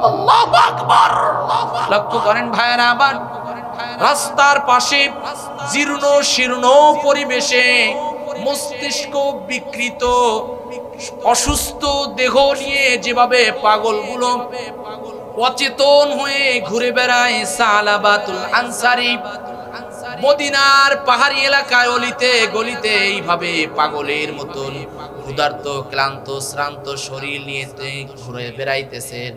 আল্লাহু আকবার। লক্ষ্য করেন ভাইয়েরা আমার, রাস্তার পাশে জীর্ণ শীর্ণ পরিবেশে মস্তিষ্ক বিকৃত অসুস্থ দেহ নিয়ে যেভাবে পাগলগুলো অচেতন হয়ে ঘুরে বেড়ায় সালাবাতুল আনসারী মদিনার পাহাড়ি এলাকায় অলিতে গলিতে এইভাবে পাগলের মতন ক্ষুধার্ত ক্লান্ত শ্রান্ত শরীর নিয়ে ঘুরে বেড়াইতেছেন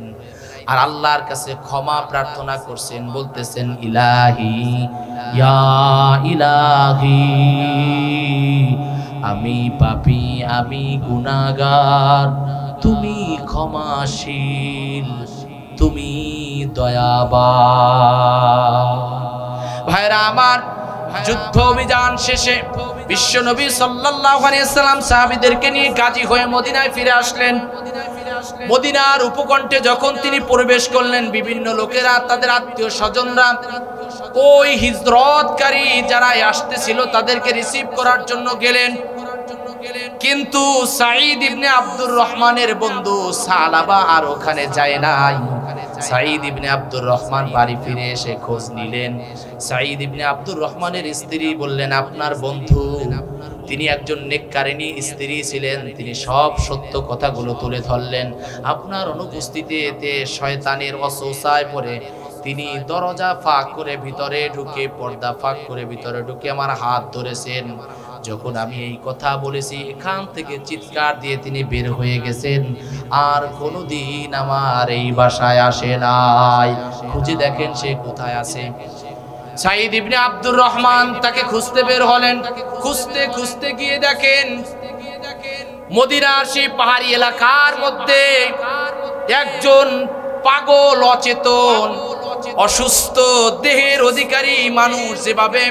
আর আল্লাহর কাছে ক্ষমা প্রার্থনা করছেন, বলতেছেন ইলাহি ইয়া ইলাহি, আমি পাপী, আমি গুনাহগার, তুমি ক্ষমাশীল, তুমি দয়াবান। ভাইরা আমার, যুদ্ধ অভিযান শেষে বিশ্বনবী সাল্লাল্লাহু আলাইহি ওয়াসাল্লাম সাহাবীদেরকে নিয়ে গাজী হয়ে মদিনায় ফিরে আসলেন। মদিনার উপকণ্ঠে যখন তিনি প্রবেশ করলেন, বিভিন্ন লোকেরা তাদের আত্মীয় স্বজনরা ওই হিজরতকারী যারা আসতেছিল তাদেরকে রিসিভ করার জন্য গেলেন, কিন্তু সাঈদ ইবনে আব্দুর রহমানের বন্ধু সালাবা আর ওখানে যায় নাই। সাঈদ ইবনে আব্দুর রহমান বাড়ি ফিরে এসে খোঁজ নিলেন। সাঈদ ইবনে আব্দুর রহমানের স্ত্রী বললেন, আপনার বন্ধু তিনি একজন নেককারিনী স্ত্রী ছিলেন, তিনি সব সত্য কথাগুলো তুলে ধরলেন। আপনার অনুপস্থিতিতে শয়তানের ওয়াসওয়াসায় পড়ে তিনি দরজা ফাঁক করে ভিতরে ঢুকে, পর্দা ফাঁক করে ভিতরে ঢুকে আমার হাত ধরেছেন। যখন আমি এই কথা বলেছি, এখান থেকে চিৎকার দিয়ে তিনি বের হয়ে গেছেন, আর কোনোদিন আমার এই বাসায় আসে নাই। খুঁজে দেখেন সে কোথায় আছে। সাঈদ ইবনে আব্দুর রহমান তাকে খুঁজতে বের হলেন। খুঁজতে খুঁজতে গিয়ে দেখেন মদিনার সেই পাহাড়ি এলাকার মধ্যে একজন পাগল, অচেতন, অসুস্থ দেহের অধিকারী মানুষ যেভাবে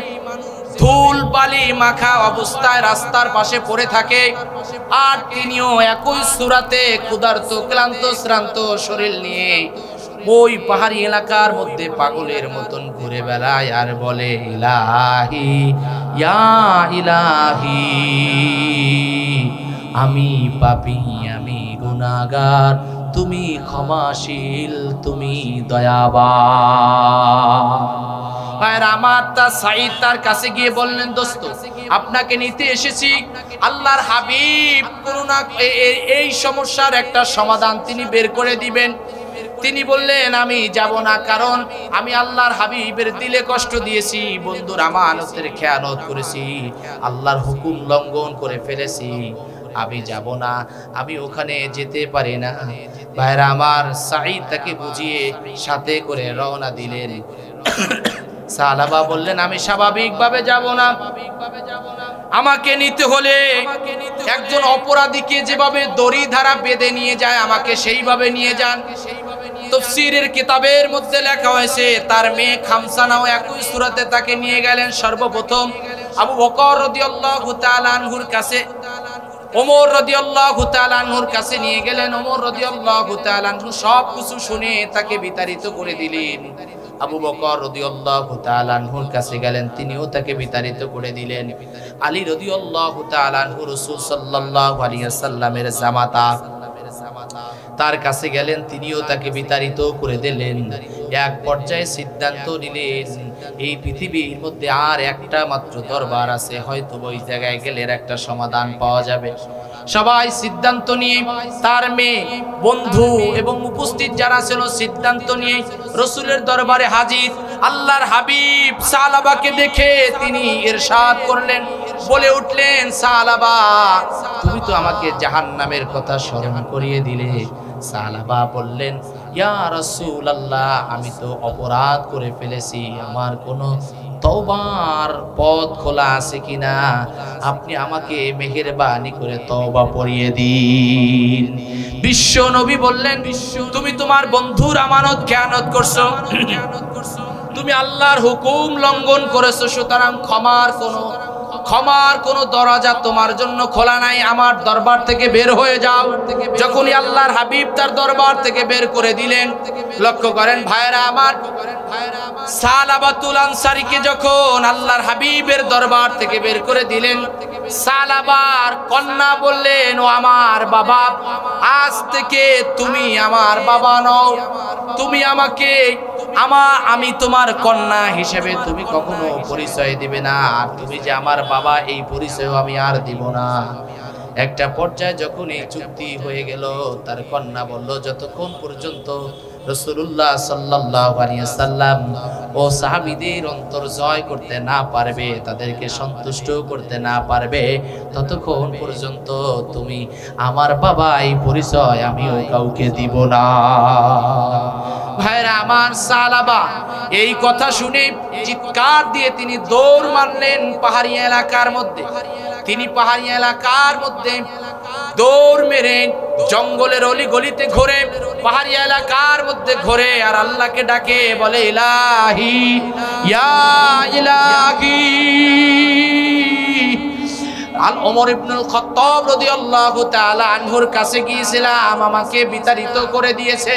ধুল বালি মাখা অবস্থায় রাস্তার পাশে পড়ে থাকে, আর তিনিও একই সূরাতে ক্ষুধার্ত ক্লান্ত শ্রান্ত শরীর নিয়ে ওই পাহাড়ি এলাকার মধ্যে পাগলের মতন ঘুরে বেড়ায় আর বলে ইলাহি ইয়া ইলাহি, আমি পাপী, আমি গুনাহগার, তুমি ক্ষমাশীল, তুমি দয়াবান। আমার তা সাঈদ তার কাছে গিয়ে বললেন, দোস্ত আপনাকে নিতে এসেছি, আল্লাহর হাবিব করুণা এই সমস্যার একটা সমাধান তিনি বের করে দিবেন। তিনি বললেন, আমি যাব না, কারণ আমি আল্লাহর হাবিবের দিলে কষ্ট দিয়েছি, বন্ধুর আমানতের খেয়ানত করেছি, আল্লাহর হুকুম লঙ্ঘন করে ফেলেছি, আমি যাব না, আমি ওখানে যেতে পারি না। ভাইরা আমার, সাঈদ তাকে বুঝিয়ে সাথে করে রওনা দিলেন। সালাবা বললেন, আমি স্বাভাবিকভাবে যাব না, আমাকে নিতে হলে একজন অপরাধীকে যেভাবে দড়ি ধারা বেঁধে নিয়ে যায় আমাকে সেইভাবে নিয়ে যান। তাফসীরের কিতাবের মধ্যে লেখা হয়েছে তার মেয়ে খামসানাও একই সূরাতে তাকে নিয়ে গেলেন। সর্বপ্রথম আবু বকর রাদিয়াল্লাহু তাআলা আনহুর কাছে, ওমর রাদিয়াল্লাহু তাআলা আনহুর কাছে নিয়ে গেলেন। ওমর রাদিয়াল্লাহু তাআলা আনহু সব কিছু শুনে তাকে বিতাড়িত করে দিলেন। আবু বকর রাদিয়াল্লাহু তাআলা আনহুর কাছে গেলেন, তিনিও তাকে বিতাড়িত করে দিলেন। আলী রাদিয়াল্লাহু তাআলা আনহু রাসূল সাল্লাল্লাহু আলাইহি ওয়াসাল্লামের জামাতা, তার কাছে গেলেন, তিনিও তাকে বিতাড়িত করে দিলেন। এক পর্যায়ে সিদ্ধান্ত নিলেন, এই পৃথিবীর মধ্যে আর একটা মাত্র দরবার আছে, হয়তো ওই জায়গায় গেলে একটা সমাধান পাওয়া যাবে। সবাই সিদ্ধান্ত নিয়ে, তার মেয়ে, বন্ধু এবং উপস্থিত যারা ছিল সিদ্ধান্ত নিয়ে রাসূলের দরবারে হাজির। আল্লাহর হাবিব সালাবাকে দেখে তিনি ইরশাদ করলেন, বলে উঠলেন, সালাবা তুমি তো আমাকে জাহান্নামের কথা স্মরণ করিয়ে দিলে। সালাবা বললেন, ইয়া রাসূলুল্লাহ, আমি তো অপরাধ করে ফেলেছি, আমার কোনো তওবার পথ খোলা আছে কিনা, আপনি আমাকে মেহেরবানি করে তওবা পড়িয়ে দিন। বিশ্ব নবী বললেন, তুমি তোমার বন্ধুর আমানত খেয়ানত করছো, তুমি আল্লাহর হুকুম লঙ্ঘন করেছো, সুতরাং ক্ষমার কোনো দরজা তোমার জন্য খোলা নাই, আমার দরবার থেকে বের হয়ে যাও। যখনই আল্লাহর হাবিব তার দরবার থেকে বের করে দিলেন, লক্ষ্য করেন ভাইরা আমার, সালাবাতুল আনসারীকে যখন আল্লাহর হাবিবের দরবার থেকে বের করে দিলেন, সালাবার কন্যা বললেন, ও আমার বাবা, আজ থেকে তুমি আমার বাবা নও, তুমি আমাকে আমি তোমার কন্যা হিসেবে তুমি কখনো পরিচয় দিবে না, আর তুমি যে আমার বাবা এই পরিচয় আমি আর দিব না। একটা পর্যায়ে যখন এই চুক্তি হয়ে গেল, তার কন্যা বলল, যতক্ষণ পর্যন্ত রাসূলুল্লাহ সাল্লাল্লাহু আলাইহি ওয়াসাল্লাম ও সাহাবীদের অন্তর জয় করতে না পারবে, তাদেরকে সন্তুষ্ট করতে না পারবে, ততক্ষণ পর্যন্ত তুমি আমার বাবা এই পরিচয় আমিও কাউকে দিব না। ভাইরা আমার, সালাবা এই কথা শুনে চিৎকার দিয়ে তিনি দৌড় মারলেন পাহাড়ি এলাকার মধ্যে। তিনি পাহাড়ি এলাকার মধ্যে দৌড় মেরে জঙ্গলের অলি গলিতে ঘুরে, পাহাড়ি এলাকার মধ্যে ঘুরে আর আল্লাহকে ডাকে, বলে ইলাহি ইয়া ইলাহি। ওমর ইবনুল খাত্তাব রাদিয়াল্লাহু তাআলা আনহুর কাছে গিয়েছিলাম, আমাকে বিতাড়িত করে দিয়েছে,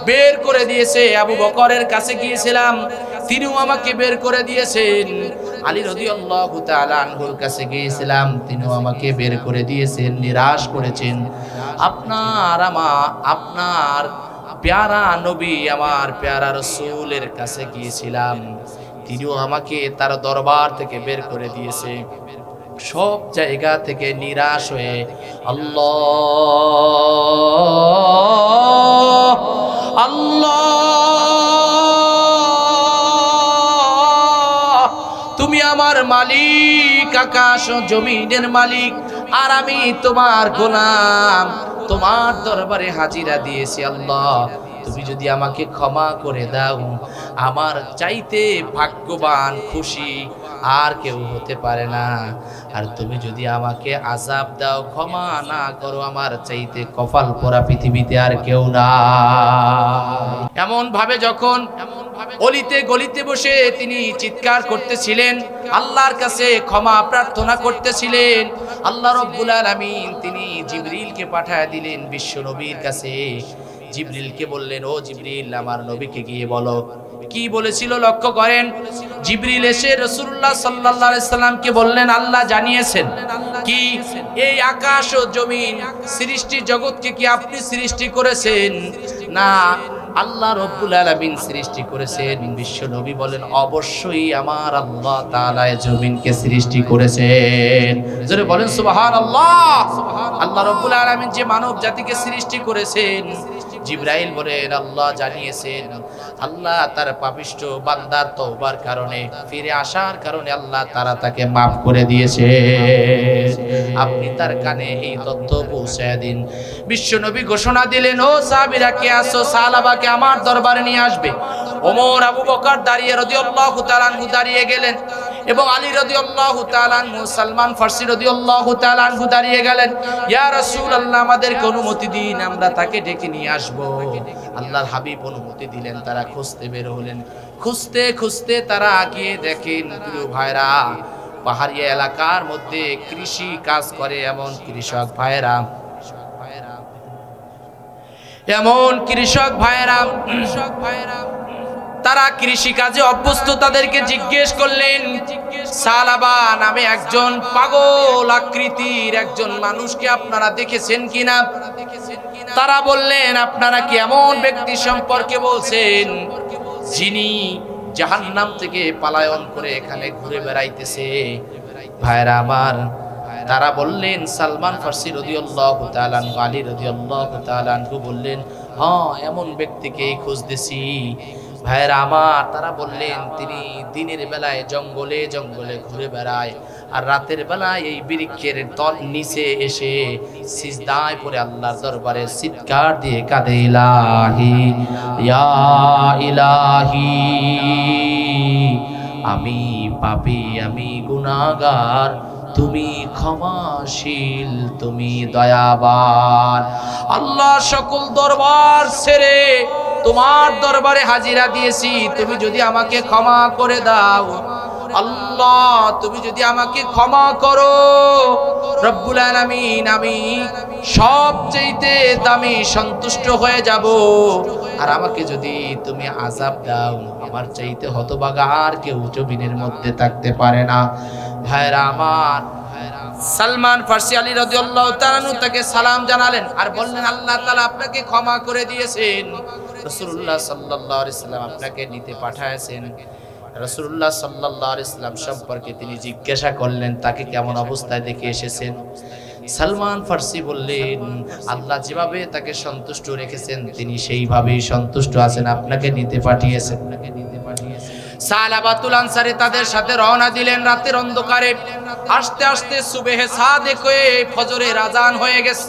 বের করে দিয়েছে। আবু বকরের কাছে গিয়েছিলাম, তিনিও আমাকে বের করে দিয়েছেন। আলী রাদিয়াল্লাহু তাআলা আনহুর কাছে গিয়েছিলাম, তিনিও আমাকে বের করে দিয়েছেন, নিরাশ করেছেন। আপনার প্যারা নবী, আমার প্যারা রাসূলের কাছে গিয়েছিলাম, তিনিও আমাকে তার দরবার থেকে বের করে দিয়েছে। সব জায়গা থেকে নিরাশ হয়ে আল্লাহ আল্লাহ, তুমি আমার মালিক, আকাশ ও জমিনের মালিক, আর আমি তোমার গোলাম, তোমার দরবারে হাজিরা দিয়েছি। আল্লাহ, তুমি যদি আমাকে ক্ষমা করে দাও, আমার চাইতে ভাগ্যবান খুশি আর কেউ হতে পারে না। আর তুমি যদি আমাকে আযাব দাও, ক্ষমা না করো, আমার চাইতে কপাল পোড়া পৃথিবীতে আর কেউ না। এমন ভাবে যখন অলিতে গলিতে বসে তিনি চিৎকার করতেছিলেন, আল্লাহর কাছে ক্ষমা প্রার্থনা করতেছিলেন, আল্লাহ রাব্বুল আলামিন তিনি জিবরিলকে পাঠায় দিলেন বিশ্ব নবীর কাছে। জিবরিলকে বললেন, ও জিবরিল, আমার নবীকে গিয়ে বলো। কি বলেছিল লক্ষ্য করেন। জিবরিল এসে রাসূলুল্লাহ সাল্লাল্লাহু আলাইহি সাল্লামকে বললেন, আল্লাহ জানিয়েছেন কি এই আকাশ ও জমিন সৃষ্টি জগৎকে কি আপনি সৃষ্টি করেছেন? না, আল্লাহ রাব্বুল আলামিন সৃষ্টি করেছেন। বিশ্ব নবী বলেন, অবশ্যই আমার আল্লাহ তাআলা এই জমিনকে সৃষ্টি করেছেন। জোরে বলেন সুবহানাল্লাহ। আল্লাহ রাব্বুল আলামিন যে মানব জাতিকে সৃষ্টি করেছেন, জিবরাইল বলেন আল্লাহ জানিয়েছেন। আল্লাহ তার পাপিষ্ঠ বান্দার তওবার কারণে, ফিরে আসার কারণে আল্লাহ তারা তাকে মাফ করে দিয়েছে। আপনি তার কানে এই তথ্য পৌঁছায় দিন। বিশ্বনবী ঘোষণা দিলেন, ও সাহাবীরা কে আসো, সাহাবাকে আমার দরবারে নিয়ে আসবে। ওমর, আবু বকর দাঁড়িয়ে রাদিয়াল্লাহু তাআলা আনহু দাঁড়িয়ে গেলেন, এবং আলী রাদিয়াল্লাহু তাআলা আনহু, সালমান ফারসি রাদিয়াল্লাহু তাআলা আনহু দাঁড়িয়ে গেলেন। ইয়া রাসূলুল্লাহ, আমাদেরকে অনুমতি দিন, আমরা তাকে ডেকে নিয়ে আসব। আল্লাহর হাবিব অনুমতি দিলেন। তারা খুঁজতে বের হলেন। খুঁজতে খুঁজতে তারা গিয়ে দেখেন, প্রিয় ভাইরা, পাহাড়ি এলাকার মধ্যে কৃষি কাজ করে এমন কৃষক ভাইরা, তারা কৃষি কাজে অভ্যস্ত। তাদেরকে জিজ্ঞেস করলেন, সালাবা নামে একজন পাগল আকৃতির একজন মানুষকে আপনারা দেখেছেন কিনা? তারা বললেন, আপনারা কি এমন ব্যক্তি সম্পর্কে বলছেন যিনি জাহান্নাম থেকে পলায়ন করে এখানে ঘুরে বেড়াইতেছে? ভাইরা আমার, তারা বললেন, সালমান ফারসি রাদিয়াল্লাহু তাআলা আনহু, আলী রাদিয়াল্লাহু তাআলা আনহু বললেন, হ্যাঁ, এমন ব্যক্তিকেই খুঁজতেছি। ভাইরা আমার, তারা বললেন, তিনি দিনের বেলায় জঙ্গলে জঙ্গলে ঘুরে বেড়ায়, আর রাতের বেলায় এই বৃক্ষের তল নিচে এসে সিজদায় পড়ে আল্লাহর দরবারে চিৎকার দিয়ে কাঁদে, ইলাহি ইয়া ইলাহি, আমি পাপী, আমি গুনাহগার, তুমি ক্ষমাশীল, তুমি দয়াবান। আল্লাহ, সকল দরবার ছেড়ে তোমার দরবারে হাজিরা দিয়েছি, তুমি যদি আমাকে ক্ষমা করে দাও, আল্লাহ তুমি যদি আমাকে ক্ষমা করো, রব্বুল আলামিন আমি সবচেয়ে দামি সন্তুষ্ট হয়ে যাব। আর আমাকে যদি তুমি আযাব দাও, আমার চাইতে হতভাগা আর কেউ জমিনের মধ্যে থাকতে পারে না। ভাইরা আমার, সালমান ফারসি আলী রাদিয়াল্লাহু তাআলা আনহু তাকে সালাম জানালেন আর বললেন, আল্লাহ তাআলা আপনাকে ক্ষমা করে দিয়েছেন। রাসূলুল্লাহ সাল্লাল্লাহু আলাইহি সাল্লাম আপনাকে নিতে পাঠায়েছেন। রাসূলুল্লাহ সাল্লাল্লাহু আলাইহি সাল্লাম সম্পর্কে তিনি জিজ্ঞাসা করলেন তাকে কেমন অবস্থায় দেখে এসেছেন। সালমান ফার্সি বললেন আল্লাহ যেভাবে তাকে সন্তুষ্ট রেখেছেন তিনি সেইভাবেই সন্তুষ্ট আছেন, আপনাকে নিতে পাঠিয়েছেন। সালাবাতুল আনসারী তাদের সাথে রওনা দিলেন রাতের অন্ধকারে। আস্তে আস্তে সুবহে সাদেক হয়ে ফজরের আযান হয়ে গেছে,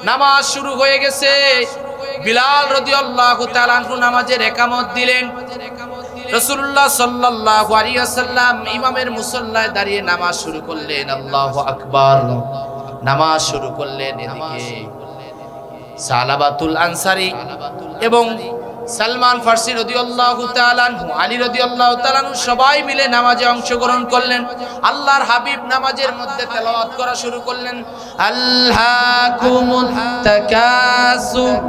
নামাজ শুরু হয়ে গেছে। বিলাল রাদিয়াল্লাহু তাআলা আনহু নামাজের ইকামত দিলেন। রাসূলুল্লাহ সাল্লাল্লাহু আলাইহি ওয়াসাল্লাম ইমামের মুসল্লায় দাঁড়িয়ে নামাজ শুরু করলেন। আল্লাহু আকবার, নামাজ শুরু করলেন। এদিকে সালাবাতুল আনসারী এবং সালমান ফার্সি রাদিয়াল্লাহু তাআলা আনহু, আলী রাদিয়াল্লাহু তাআলা আনহু সবাই মিলে নামাজে অংশগ্রহণ করলেন। আল্লাহর হাবিব নামাজের মধ্যে তেলাওয়াত করা শুরু করলেন, আল্লাকুমুত তাকাসুর।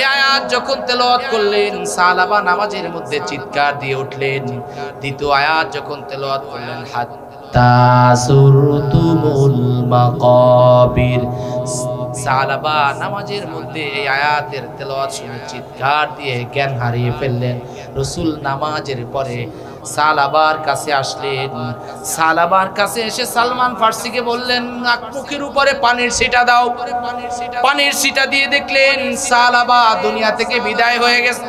এই আয়াত যখন তেলাওয়াত করলেন সাহাবা নামাজের মধ্যে চিৎকার দিয়ে উঠলেন। দ্বিতীয় আয়াত যখন তেলাওয়াত করলেন, হাত্তা যুরতুমুল মাকাবির, সাহাবা নামাজের মধ্যে এই আয়াতের তেলাওয়াত শুনে চিৎকার দিয়ে জ্ঞান হারিয়ে ফেললেন। রাসূল নামাজের পরে সাহাবার কাছে আসলেন। সাহাবার কাছে এসে সালমান ফার্সিকে বললেন মুখের উপরে পানির ছিটা দাও। পানির ছিটা দিয়ে দেখলেন সাহাবা দুনিয়া থেকে বিদায় হয়ে গেছে।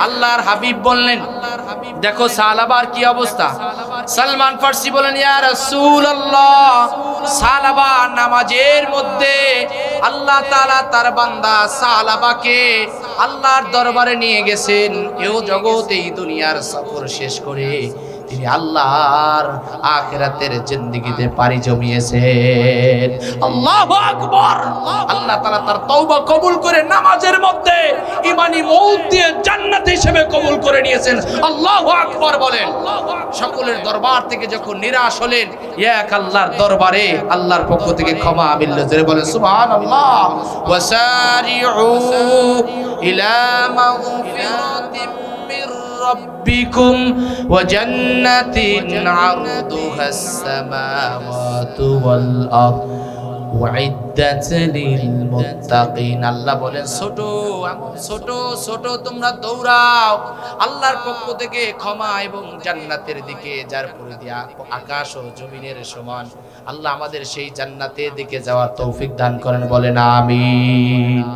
আল্লাহর হাবিব বললেন দেখো সাহাবার কি অবস্থা। সালমান ফার্সি বলেন ইয়া রাসূলুল্লাহ, সাহাবা নামাজের মধ্যে আল্লাহ তাআলা তার বান্দা সাহাবাকে আল্লাহর দরবারে নিয়ে গেছেন। এও জগতে এই দুনিয়ার সফর শেষ করে তিনি আল্লাহর আখিরাতের জিন্দেগিতে পাড়ি জমিয়েছেন। আল্লাহু আকবার। আল্লাহ তাআলা তার তওবা কবুল করে নামাজের মধ্যে ঈমানি মউত দিয়ে জান্নাত হিসেবে কবুল করে নিয়েছেন। আল্লাহু আকবার বলেন। সকলের দরবার থেকে যখন নিরাশ হলেন এক আল্লাহর দরবারে আল্লাহর পক্ষ থেকে ক্ষমা মিলল। জোরে বলেন সুবহানাল্লাহ। ওয়াসারিউ ইলা মাগফিরাতিন মির রাব্বিকুম ওয়া জান্নাতিন আরদুহাস সামাওয়াতু ওয়াল আরদ উইদ্দাত লিল মুত্তাকিন। আল্লাহ বলেন ছোট ছোট ছোট তোমরা দৌড়াও আল্লাহর পক্ষ থেকে ক্ষমা এবং জান্নাতের দিকে, যার পরিধি আকাশ ও জমিনের সমান। আল্লাহ আমাদের সেই জান্নাতের দিকে যাওয়ার তৌফিক দান করেন, বলেন আমিন।